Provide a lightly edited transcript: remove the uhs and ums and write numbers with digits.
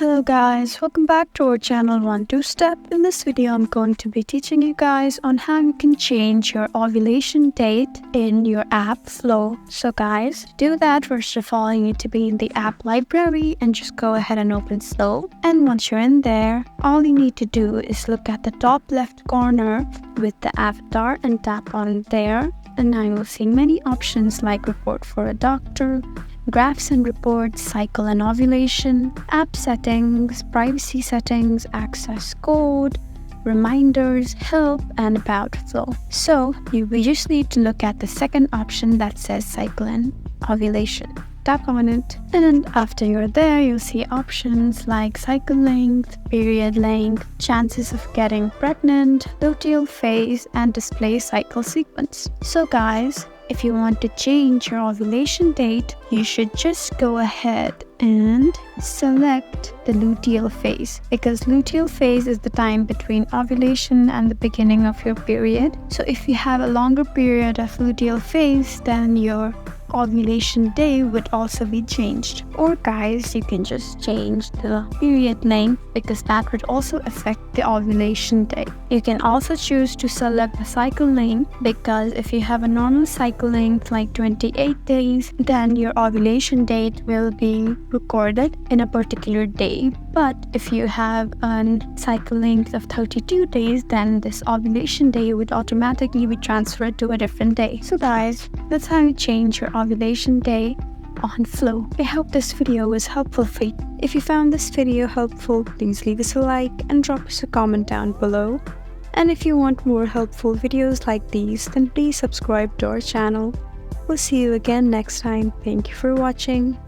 Hello guys, welcome back to our channel 1-2-Step. In this video, I'm going to be teaching you guys on how you can change your ovulation date in your app Flow. So guys, to do that, first of all, you need to be in the app library and just go ahead and open Flow. And once you're in there, all you need to do is look at the top left corner with the avatar and tap on it there. And now you'll see many options like report for a doctor, graphs and reports, cycle and ovulation, app settings, privacy settings, access code, reminders, help, and about Flow. So we just need to look at the second option that says cycle and ovulation. Tap on it, and after you're there, you'll see options like cycle length, period length, chances of getting pregnant, luteal phase, and display cycle sequence. So guys, if you want to change your ovulation date, you should just go ahead and select the luteal phase, because luteal phase is the time between ovulation and the beginning of your period. So if you have a longer period of luteal phase, then your ovulation day would also be changed. Or guys, you can just change the period length, because that would also affect the ovulation day. You can also choose to select the cycle length, because if you have a normal cycle length like 28 days, then your ovulation date will be recorded in a particular day. But if you have a cycle length of 32 days, then this ovulation day would automatically be transferred to a different day. So guys, that's how you change your ovulation day on Flow. I hope this video was helpful for you. If you found this video helpful, please leave us a like and drop us a comment down below. And if you want more helpful videos like these, then please subscribe to our channel. We'll see you again next time. Thank you for watching.